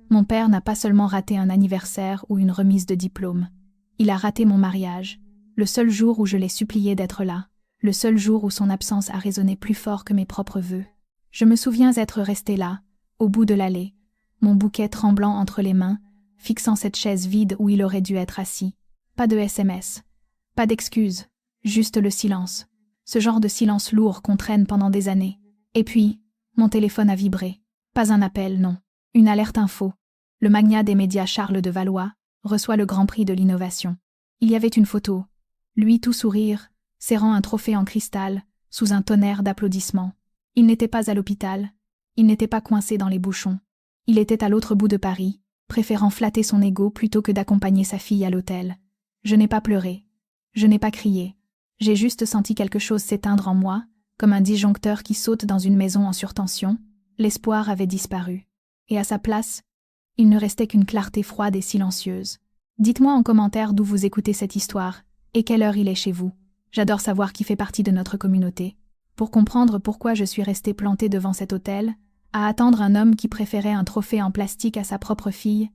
Mon père n'a pas seulement raté un anniversaire ou une remise de diplôme. Il a raté mon mariage, le seul jour où je l'ai supplié d'être là, le seul jour où son absence a résonné plus fort que mes propres vœux. Je me souviens être restée là, au bout de l'allée, mon bouquet tremblant entre les mains, fixant cette chaise vide où il aurait dû être assis. Pas de SMS, pas d'excuses, juste le silence. Ce genre de silence lourd qu'on traîne pendant des années. Et puis, mon téléphone a vibré. Pas un appel, non. Une alerte info. Le magnat des médias Charles de Valois reçoit le Grand Prix de l'innovation. Il y avait une photo. Lui tout sourire, serrant un trophée en cristal, sous un tonnerre d'applaudissements. Il n'était pas à l'hôpital. Il n'était pas coincé dans les bouchons. Il était à l'autre bout de Paris, préférant flatter son ego plutôt que d'accompagner sa fille à l'hôtel. Je n'ai pas pleuré. Je n'ai pas crié. J'ai juste senti quelque chose s'éteindre en moi, comme un disjoncteur qui saute dans une maison en surtension. L'espoir avait disparu. Et à sa place, il ne restait qu'une clarté froide et silencieuse. Dites-moi en commentaire d'où vous écoutez cette histoire, et quelle heure il est chez vous. J'adore savoir qui fait partie de notre communauté. Pour comprendre pourquoi je suis restée plantée devant cet hôtel, à attendre un homme qui préférait un trophée en plastique à sa propre fille,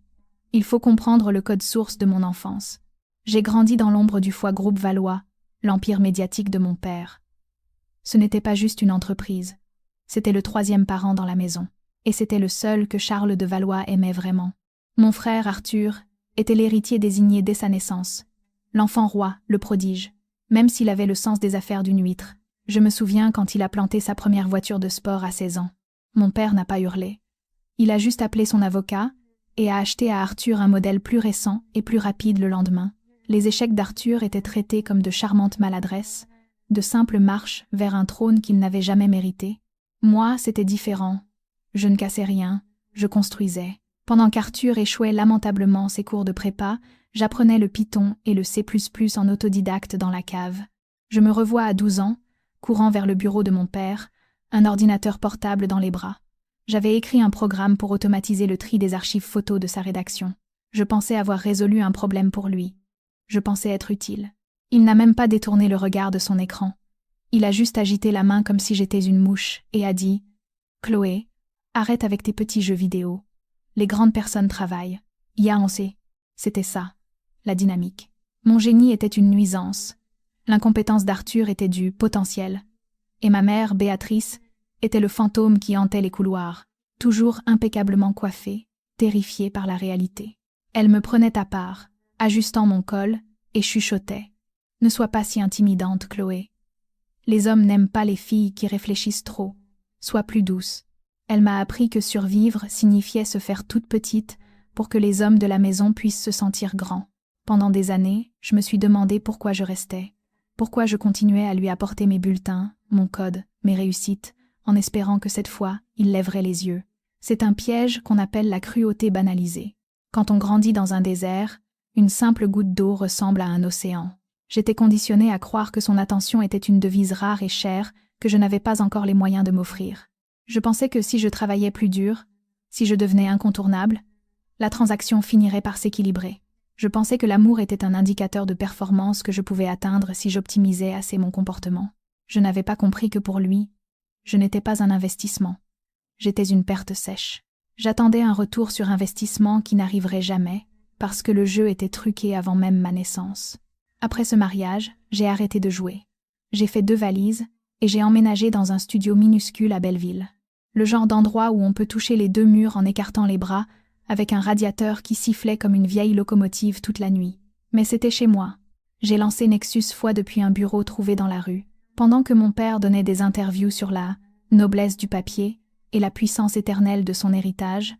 il faut comprendre le code source de mon enfance. J'ai grandi dans l'ombre du foie Groupe Valois, l'empire médiatique de mon père. Ce n'était pas juste une entreprise, c'était le troisième parent dans la maison, et c'était le seul que Charles de Valois aimait vraiment. Mon frère Arthur était l'héritier désigné dès sa naissance, l'enfant roi, le prodige, même s'il avait le sens des affaires d'une huître. Je me souviens quand il a planté sa première voiture de sport à 16 ans. Mon père n'a pas hurlé. Il a juste appelé son avocat et a acheté à Arthur un modèle plus récent et plus rapide le lendemain. Les échecs d'Arthur étaient traités comme de charmantes maladresses, de simples marches vers un trône qu'il n'avait jamais mérité. Moi, c'était différent. Je ne cassais rien, je construisais. Pendant qu'Arthur échouait lamentablement ses cours de prépa, j'apprenais le Python et le C++ en autodidacte dans la cave. Je me revois à 12 ans, courant vers le bureau de mon père, un ordinateur portable dans les bras. J'avais écrit un programme pour automatiser le tri des archives photos de sa rédaction. Je pensais avoir résolu un problème pour lui. Je pensais être utile. Il n'a même pas détourné le regard de son écran. Il a juste agité la main comme si j'étais une mouche et a dit « Chloé, arrête avec tes petits jeux vidéo. Les grandes personnes travaillent. Ya on sait. » C'était ça, la dynamique. Mon génie était une nuisance. L'incompétence d'Arthur était du potentiel. Et ma mère, Béatrice, était le fantôme qui hantait les couloirs, toujours impeccablement coiffée, terrifiée par la réalité. Elle me prenait à part, ajustant mon col, et chuchotait. « Ne sois pas si intimidante, Chloé. Les hommes n'aiment pas les filles qui réfléchissent trop. Sois plus douce. » Elle m'a appris que survivre signifiait se faire toute petite pour que les hommes de la maison puissent se sentir grands. Pendant des années, je me suis demandé pourquoi je restais, pourquoi je continuais à lui apporter mes bulletins, mon code, mes réussites, en espérant que cette fois, il lèverait les yeux. C'est un piège qu'on appelle la cruauté banalisée. Quand on grandit dans un désert, une simple goutte d'eau ressemble à un océan. J'étais conditionnée à croire que son attention était une devise rare et chère que je n'avais pas encore les moyens de m'offrir. Je pensais que si je travaillais plus dur, si je devenais incontournable, la transaction finirait par s'équilibrer. Je pensais que l'amour était un indicateur de performance que je pouvais atteindre si j'optimisais assez mon comportement. Je n'avais pas compris que pour lui, je n'étais pas un investissement. J'étais une perte sèche. J'attendais un retour sur investissement qui n'arriverait jamais, parce que le jeu était truqué avant même ma naissance. Après ce mariage, j'ai arrêté de jouer. J'ai fait 2 valises et j'ai emménagé dans un studio minuscule à Belleville. Le genre d'endroit où on peut toucher les 2 murs en écartant les bras, avec un radiateur qui sifflait comme une vieille locomotive toute la nuit. Mais c'était chez moi. J'ai lancé Nexus foi depuis un bureau trouvé dans la rue. Pendant que mon père donnait des interviews sur la noblesse du papier et la puissance éternelle de son héritage,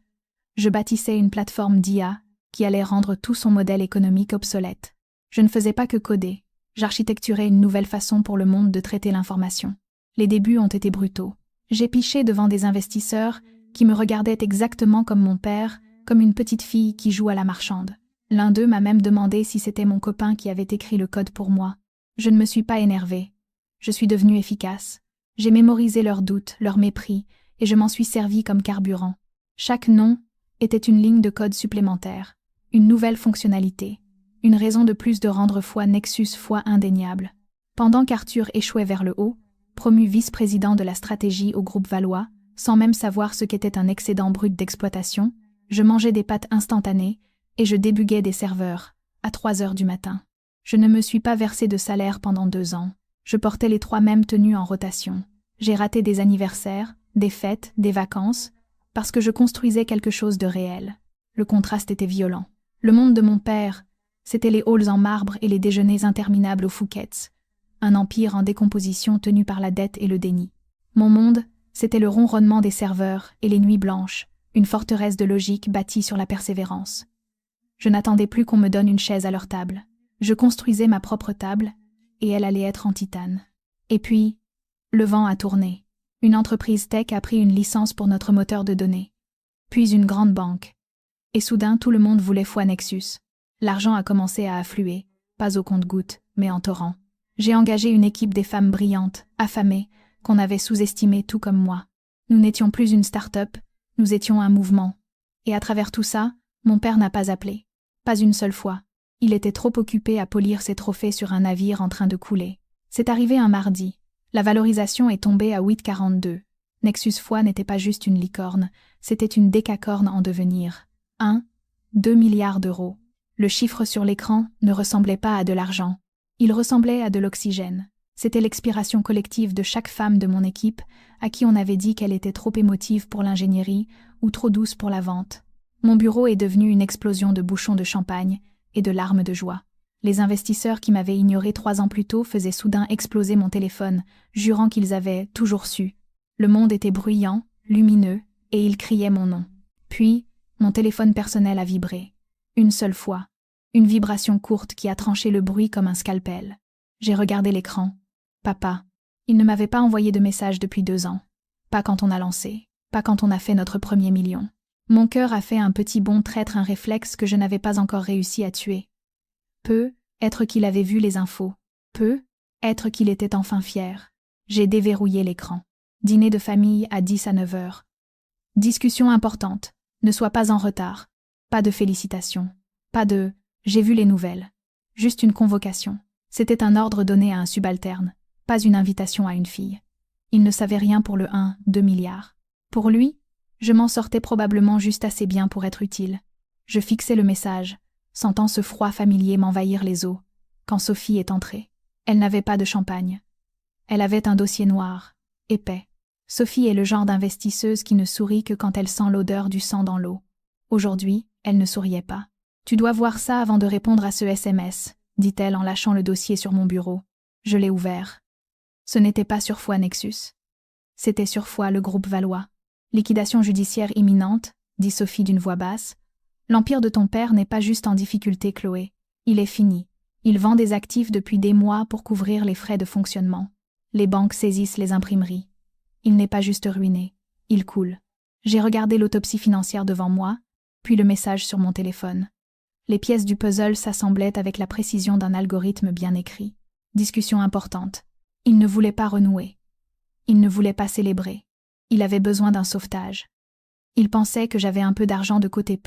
je bâtissais une plateforme d'IA qui allait rendre tout son modèle économique obsolète. Je ne faisais pas que coder. J'architecturais une nouvelle façon pour le monde de traiter l'information. Les débuts ont été brutaux. J'ai piché devant des investisseurs qui me regardaient exactement comme mon père, comme une petite fille qui joue à la marchande. L'un d'eux m'a même demandé si c'était mon copain qui avait écrit le code pour moi. Je ne me suis pas énervée. Je suis devenue efficace. J'ai mémorisé leurs doutes, leurs mépris, et je m'en suis servi comme carburant. Chaque nom était une ligne de code supplémentaire, une nouvelle fonctionnalité, une raison de plus de rendre foi Nexus foi indéniable. Pendant qu'Arthur échouait vers le haut, promu vice-président de la stratégie au groupe Valois, sans même savoir ce qu'était un excédent brut d'exploitation, Je mangeais des pâtes instantanées et je débuguais des serveurs, à 3 heures du matin. Je ne me suis pas versé de salaire pendant 2 ans. Je portais les 3 mêmes tenues en rotation. J'ai raté des anniversaires, des fêtes, des vacances, parce que je construisais quelque chose de réel. Le contraste était violent. Le monde de mon père, c'était les halls en marbre et les déjeuners interminables aux Fouquet's. Un empire en décomposition tenu par la dette et le déni. Mon monde, c'était le ronronnement des serveurs et les nuits blanches, une forteresse de logique bâtie sur la persévérance. Je n'attendais plus qu'on me donne une chaise à leur table. Je construisais ma propre table, et elle allait être en titane. Et puis, le vent a tourné. Une entreprise tech a pris une licence pour notre moteur de données. Puis une grande banque. Et soudain, tout le monde voulait foi Nexus. L'argent a commencé à affluer, pas au compte-gouttes, mais en torrent. J'ai engagé une équipe des femmes brillantes, affamées, qu'on avait sous-estimées tout comme moi. Nous n'étions plus une start-up, nous étions un mouvement. Et à travers tout ça, mon père n'a pas appelé. Pas une seule fois. Il était trop occupé à polir ses trophées sur un navire en train de couler. C'est arrivé un mardi. La valorisation est tombée à 8,42. Nexus Foi n'était pas juste une licorne, c'était une décacorne en devenir. 2 milliards d'euros. Le chiffre sur l'écran ne ressemblait pas à de l'argent. Il ressemblait à de l'oxygène. C'était l'expiration collective de chaque femme de mon équipe à qui on avait dit qu'elle était trop émotive pour l'ingénierie ou trop douce pour la vente. Mon bureau est devenu une explosion de bouchons de champagne et de larmes de joie. Les investisseurs qui m'avaient ignoré 3 ans plus tôt faisaient soudain exploser mon téléphone, jurant qu'ils avaient toujours su. Le monde était bruyant, lumineux, et ils criaient mon nom. Puis, mon téléphone personnel a vibré. Une seule fois. Une vibration courte qui a tranché le bruit comme un scalpel. J'ai regardé l'écran. Papa. Il ne m'avait pas envoyé de message depuis 2 ans. Pas quand on a lancé. Pas quand on a fait notre premier million. Mon cœur a fait un petit bond traître un réflexe que je n'avais pas encore réussi à tuer. Peu, être qu'il avait vu les infos. Peu, être qu'il était enfin fier. J'ai déverrouillé l'écran. Dîner de famille à 10 à 9 heures. Discussion importante. Ne sois pas en retard. Pas de félicitations. Pas de « j'ai vu les nouvelles ». Juste une convocation. C'était un ordre donné à un subalterne. Pas une invitation à une fille. Il ne savait rien pour le 2 milliards. Pour lui, je m'en sortais probablement juste assez bien pour être utile. Je fixais le message, sentant ce froid familier m'envahir les os, quand Sophie est entrée. Elle n'avait pas de champagne. Elle avait un dossier noir, épais. Sophie est le genre d'investisseuse qui ne sourit que quand elle sent l'odeur du sang dans l'eau. Aujourd'hui, elle ne souriait pas. « Tu dois voir ça avant de répondre à ce SMS », dit-elle en lâchant le dossier sur mon bureau. Je l'ai ouvert. Ce n'était pas sur Foi Nexus. C'était sur Foi le groupe Valois. « Liquidation judiciaire imminente », dit Sophie d'une voix basse. « L'empire de ton père n'est pas juste en difficulté, Chloé. Il est fini. Il vend des actifs depuis des mois pour couvrir les frais de fonctionnement. Les banques saisissent les imprimeries. Il n'est pas juste ruiné. Il coule. » J'ai regardé l'autopsie financière devant moi, puis le message sur mon téléphone. Les pièces du puzzle s'assemblaient avec la précision d'un algorithme bien écrit. Discussion importante. Il ne voulait pas renouer. Il ne voulait pas célébrer. Il avait besoin d'un sauvetage. Il pensait que j'avais un peu d'argent de côté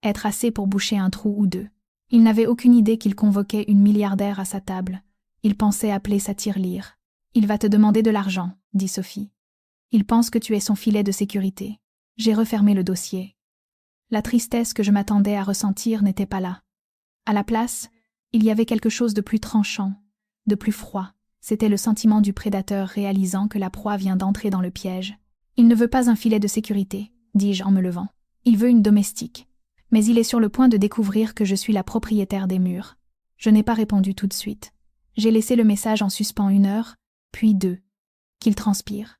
être assez pour boucher un trou ou 2. Il n'avait aucune idée qu'il convoquait une milliardaire à sa table. Il pensait appeler sa tirelire. « Il va te demander de l'argent », dit Sophie. « Il pense que tu es son filet de sécurité. » J'ai refermé le dossier. La tristesse que je m'attendais à ressentir n'était pas là. À la place, il y avait quelque chose de plus tranchant, de plus froid. C'était le sentiment du prédateur réalisant que la proie vient d'entrer dans le piège. « Il ne veut pas un filet de sécurité », dis-je en me levant. « Il veut une domestique. Mais il est sur le point de découvrir que je suis la propriétaire des murs. » Je n'ai pas répondu tout de suite. J'ai laissé le message en suspens 1 heure, puis 2. Qu'il transpire.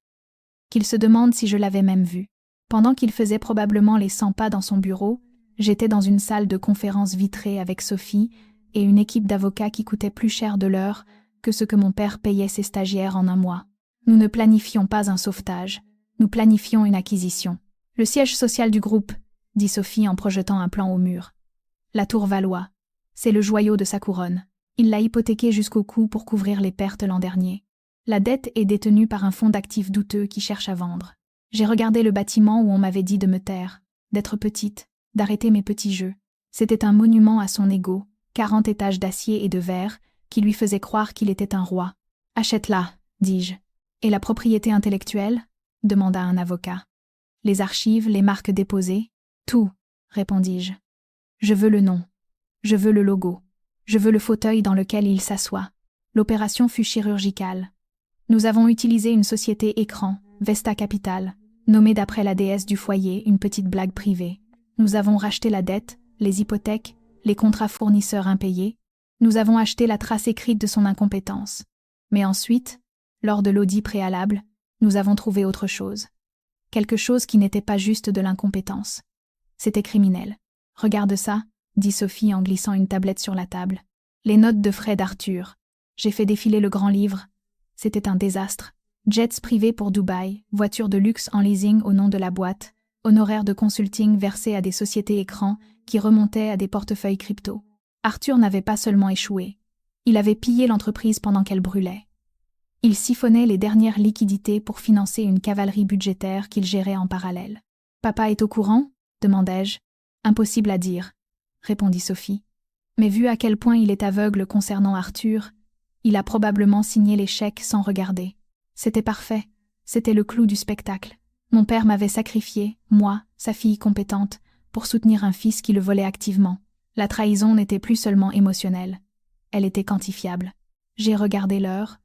Qu'il se demande si je l'avais même vu. Pendant qu'il faisait probablement les 100 pas dans son bureau, j'étais dans une salle de conférence vitrée avec Sophie et une équipe d'avocats qui coûtait plus cher de l'heure que ce que mon père payait ses stagiaires en 1 mois. Nous ne planifions pas un sauvetage, nous planifions une acquisition. « Le siège social du groupe », dit Sophie en projetant un plan au mur. « La tour Valois. C'est le joyau de sa couronne. Il l'a hypothéqué jusqu'au cou pour couvrir les pertes l'an dernier. La dette est détenue par un fonds d'actifs douteux qui cherche à vendre. J'ai regardé le bâtiment où on m'avait dit de me taire, d'être petite, d'arrêter mes petits jeux. C'était un monument à son ego, 40 étages d'acier et de verre, qui lui faisait croire qu'il était un roi. « Achète-la », dis-je. « Et la propriété intellectuelle » demanda un avocat. « Les archives, les marques déposées, tout. répondis-je. Je veux le nom. Je veux le logo. Je veux le fauteuil dans lequel il s'assoit. L'opération fut chirurgicale. Nous avons utilisé une société écran, Vesta Capital, nommée d'après la déesse du foyer, une petite blague privée. Nous avons racheté la dette, les hypothèques, les contrats fournisseurs impayés. Nous avons acheté la trace écrite de son incompétence. Mais ensuite, lors de l'audit préalable, nous avons trouvé autre chose. Quelque chose qui n'était pas juste de l'incompétence. C'était criminel. « Regarde ça », dit Sophie en glissant une tablette sur la table. Les notes de frais d'Arthur. J'ai fait défiler le grand livre. C'était un désastre. Jets privés pour Dubaï, voitures de luxe en leasing au nom de la boîte, honoraires de consulting versés à des sociétés écrans qui remontaient à des portefeuilles crypto. Arthur n'avait pas seulement échoué. Il avait pillé l'entreprise pendant qu'elle brûlait. Il siphonnait les dernières liquidités pour financer une cavalerie budgétaire qu'il gérait en parallèle. « Papa est au courant ?» demandai-je. « Impossible à dire », répondit Sophie. Mais vu à quel point il est aveugle concernant Arthur, il a probablement signé les chèques sans regarder. C'était parfait. C'était le clou du spectacle. Mon père m'avait sacrifié, moi, sa fille compétente, pour soutenir un fils qui le volait activement. La trahison n'était plus seulement émotionnelle. Elle était quantifiable. J'ai regardé l'heure.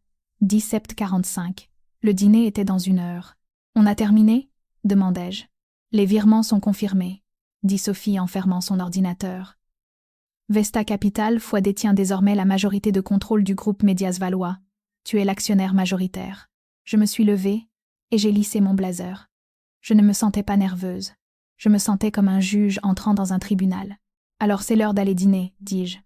17h45. Le dîner était dans 1 heure. « On a terminé ?» demandai-je. « Les virements sont confirmés », dit Sophie en fermant son ordinateur. Vesta Capital détient désormais la majorité de contrôle du groupe Médias Valois. Tu es l'actionnaire majoritaire. Je me suis levée et j'ai lissé mon blazer. Je ne me sentais pas nerveuse. Je me sentais comme un juge entrant dans un tribunal. « Alors c'est l'heure d'aller dîner, » dis-je.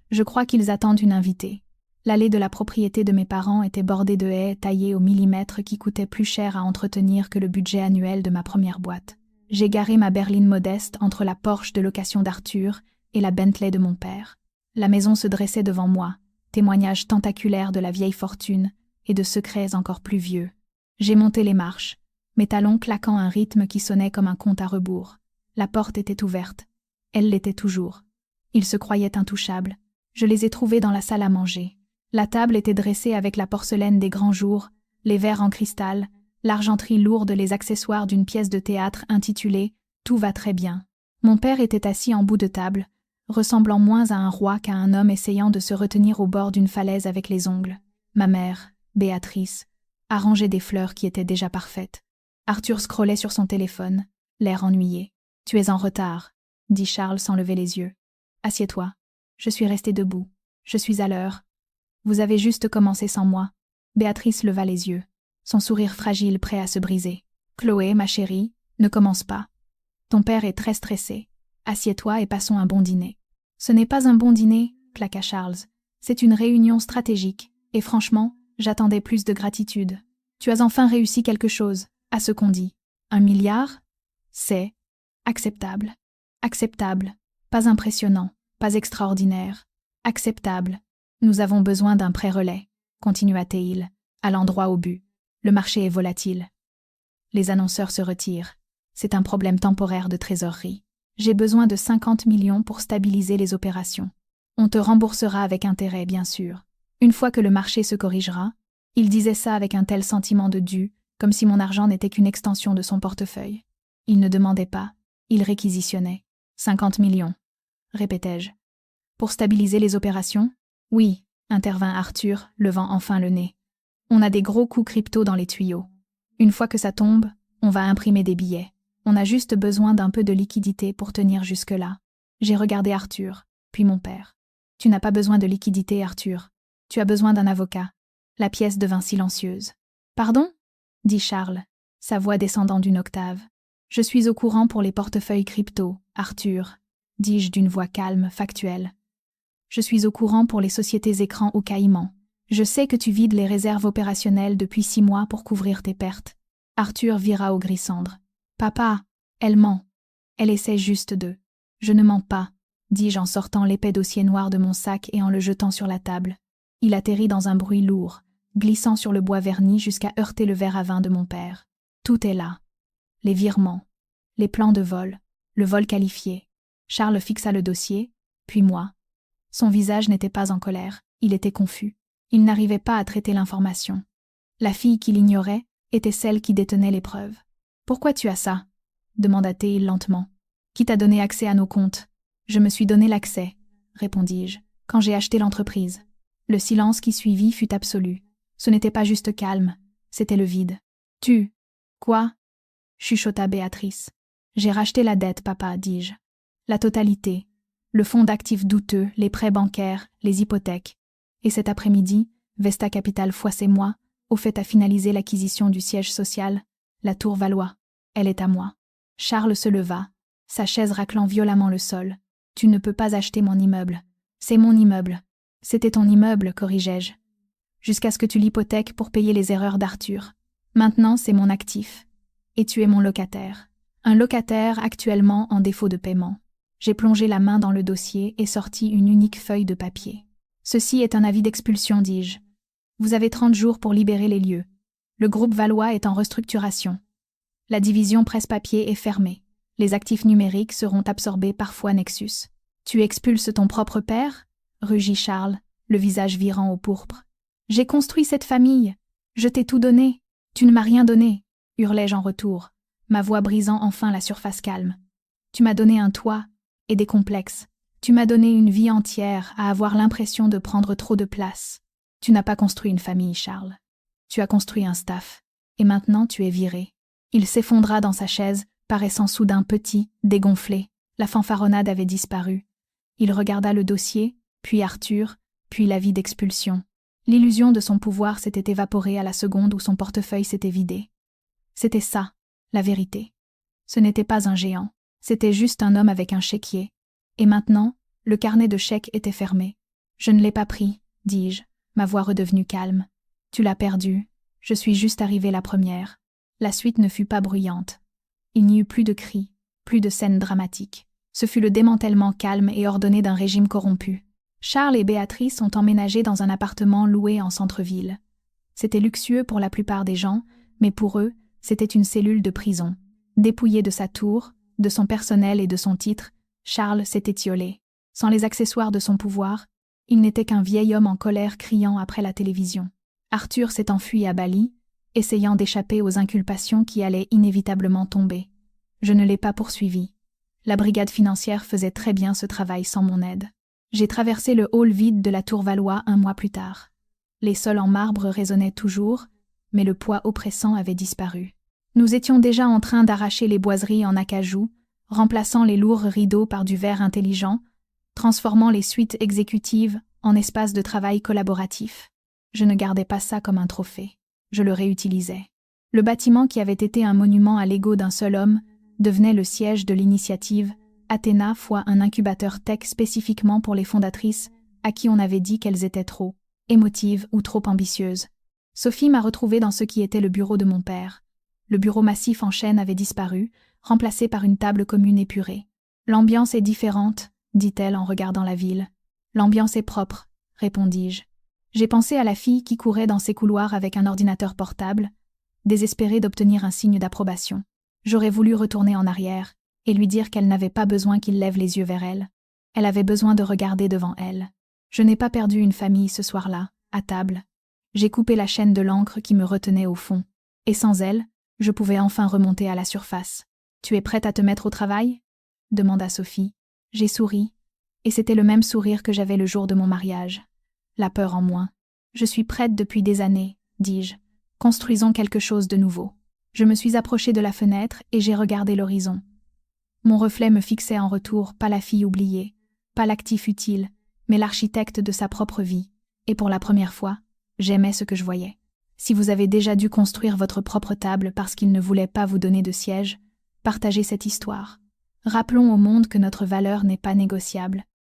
Je crois qu'ils attendent une invitée. L'allée de la propriété de mes parents était bordée de haies taillées au millimètre qui coûtaient plus cher à entretenir que le budget annuel de ma première boîte. J'ai garé ma berline modeste entre la Porsche de location d'Arthur et la Bentley de mon père. La maison se dressait devant moi, témoignage tentaculaire de la vieille fortune et de secrets encore plus vieux. J'ai monté les marches, mes talons claquant un rythme qui sonnait comme un compte à rebours. La porte était ouverte. Elle l'était toujours. Ils se croyaient intouchables. Je les ai trouvés dans la salle à manger. La table était dressée avec la porcelaine des grands jours, les verres en cristal, l'argenterie lourde, les accessoires d'une pièce de théâtre intitulée « Tout va très bien ». Mon père était assis en bout de table, ressemblant moins à un roi qu'à un homme essayant de se retenir au bord d'une falaise avec les ongles. Ma mère, Béatrice, arrangeait des fleurs qui étaient déjà parfaites. Arthur scrollait sur son téléphone, l'air ennuyé. « Tu es en retard », dit Charles sans lever les yeux. « Assieds-toi. » Je suis restée debout. Je suis à l'heure. Vous avez juste commencé sans moi. Béatrice leva les yeux, son sourire fragile prêt à se briser. Chloé, ma chérie, ne commence pas. Ton père est très stressé. Assieds-toi et passons un bon dîner. Ce n'est pas un bon dîner, claqua Charles. C'est une réunion stratégique, et franchement, j'attendais plus de gratitude. Tu as enfin réussi quelque chose, à ce qu'on dit. 1 milliard? C'est acceptable. Acceptable. Pas impressionnant, pas extraordinaire. Acceptable. Nous avons besoin d'un pré-relais, continua Théil, allant droit au but. Le marché est volatile. Les annonceurs se retirent. C'est un problème temporaire de trésorerie. J'ai besoin de 50 millions pour stabiliser les opérations. On te remboursera avec intérêt, bien sûr. Une fois que le marché se corrigera, il disait ça avec un tel sentiment de dû, comme si mon argent n'était qu'une extension de son portefeuille. Il ne demandait pas, il réquisitionnait. 50 millions, répétai-je. Pour stabiliser les opérations? Oui, intervint Arthur, levant enfin le nez. On a des gros coups crypto dans les tuyaux. Une fois que ça tombe, on va imprimer des billets. On a juste besoin d'un peu de liquidité pour tenir jusque-là. J'ai regardé Arthur, puis mon père. Tu n'as pas besoin de liquidité, Arthur. Tu as besoin d'un avocat. La pièce devint silencieuse. Pardon? Dit Charles, sa voix descendant d'une octave. Je suis au courant pour les portefeuilles crypto, Arthur, dis-je d'une voix calme, factuelle. Je suis au courant pour les sociétés écrans au Caïman. Je sais que tu vides les réserves opérationnelles depuis 6 mois pour couvrir tes pertes. Arthur vira au gris-cendre. Papa, elle ment. Elle essaie juste de. Je ne mens pas, dis-je en sortant l'épais dossier noir de mon sac et en le jetant sur la table. Il atterrit dans un bruit lourd, glissant sur le bois verni jusqu'à heurter le verre à vin de mon père. Tout est là. Les virements, les plans de vol, le vol qualifié. Charles fixa le dossier, puis moi. Son visage n'était pas en colère, il était confus. Il n'arrivait pas à traiter l'information. La fille qui l'ignorait était celle qui détenait les preuves. « Pourquoi tu as ça ?» demanda-t-il lentement. Qui t'a donné accès à nos comptes? Je me suis donné l'accès, répondis-je, quand j'ai acheté l'entreprise. Le silence qui suivit fut absolu. Ce n'était pas juste calme, c'était le vide. Tu? Quoi? Chuchota Béatrice. J'ai racheté la dette, papa, dis-je. La totalité. Le fonds d'actifs douteux, les prêts bancaires, les hypothèques. Et cet après-midi, Vesta Capital Foisse et moi, au fait à finaliser l'acquisition du siège social, la Tour Valois. Elle est à moi. Charles se leva, sa chaise raclant violemment le sol. Tu ne peux pas acheter mon immeuble. C'est mon immeuble. C'était ton immeuble, corrigeai-je. Jusqu'à ce que tu l'hypothèques pour payer les erreurs d'Arthur. Maintenant, c'est mon actif. Et tu es mon locataire. Un locataire actuellement en défaut de paiement. J'ai plongé la main dans le dossier et sorti une unique feuille de papier. Ceci est un avis d'expulsion, dis-je. Vous avez 30 jours pour libérer les lieux. Le groupe Valois est en restructuration. La division presse-papier est fermée. Les actifs numériques seront absorbés par Foi Nexus. Tu expulses ton propre père? Rugit Charles, le visage virant au pourpre. J'ai construit cette famille. Je t'ai tout donné. Tu ne m'as rien donné, hurlai-je en retour, ma voix brisant enfin la surface calme. Tu m'as donné un toit et des complexes. Tu m'as donné une vie entière à avoir l'impression de prendre trop de place. Tu n'as pas construit une famille, Charles. Tu as construit un staff. Et maintenant tu es viré. Il s'effondra dans sa chaise, paraissant soudain petit, dégonflé. La fanfaronnade avait disparu. Il regarda le dossier, puis Arthur, puis l'avis d'expulsion. L'illusion de son pouvoir s'était évaporée à la seconde où son portefeuille s'était vidé. C'était ça, la vérité. Ce n'était pas un géant, c'était juste un homme avec un chéquier. Et maintenant, le carnet de chèques était fermé. Je ne l'ai pas pris, dis-je, ma voix redevenue calme. Tu l'as perdu, je suis juste arrivée la première. La suite ne fut pas bruyante. Il n'y eut plus de cris, plus de scènes dramatiques. Ce fut le démantèlement calme et ordonné d'un régime corrompu. Charles et Béatrice ont emménagé dans un appartement loué en centre-ville. C'était luxueux pour la plupart des gens, mais pour eux, c'était une cellule de prison. Dépouillé de sa tour, de son personnel et de son titre, Charles s'est étiolé. Sans les accessoires de son pouvoir, il n'était qu'un vieil homme en colère criant après la télévision. Arthur s'est enfui à Bali, essayant d'échapper aux inculpations qui allaient inévitablement tomber. Je ne l'ai pas poursuivi. La brigade financière faisait très bien ce travail sans mon aide. J'ai traversé le hall vide de la Tour Valois 1 mois plus tard. Les sols en marbre résonnaient toujours, mais le poids oppressant avait disparu. Nous étions déjà en train d'arracher les boiseries en acajou, remplaçant les lourds rideaux par du verre intelligent, transformant les suites exécutives en espaces de travail collaboratifs. Je ne gardais pas ça comme un trophée. Je le réutilisais. Le bâtiment qui avait été un monument à l'ego d'un seul homme devenait le siège de l'initiative Athéna fois un incubateur tech spécifiquement pour les fondatrices à qui on avait dit qu'elles étaient trop émotives ou trop ambitieuses. Sophie m'a retrouvée dans ce qui était le bureau de mon père. Le bureau massif en chêne avait disparu, remplacé par une table commune épurée. L'ambiance est différente, dit-elle en regardant la ville. L'ambiance est propre, répondis-je. J'ai pensé à la fille qui courait dans ces couloirs avec un ordinateur portable, désespérée d'obtenir un signe d'approbation. J'aurais voulu retourner en arrière et lui dire qu'elle n'avait pas besoin qu'il lève les yeux vers elle. Elle avait besoin de regarder devant elle. Je n'ai pas perdu une famille ce soir-là, à table. J'ai coupé la chaîne de l'encre qui me retenait au fond. Et sans elle, je pouvais enfin remonter à la surface. « Tu es prête à te mettre au travail ?» demanda Sophie. J'ai souri, et c'était le même sourire que j'avais le jour de mon mariage. La peur en moins. « Je suis prête depuis des années, dis-je. Construisons quelque chose de nouveau. » Je me suis approchée de la fenêtre et j'ai regardé l'horizon. Mon reflet me fixait en retour, pas la fille oubliée, pas l'actif utile, mais l'architecte de sa propre vie. Et pour la première fois, j'aimais ce que je voyais. Si vous avez déjà dû construire votre propre table parce qu'il ne voulait pas vous donner de siège, partagez cette histoire. Rappelons au monde que notre valeur n'est pas négociable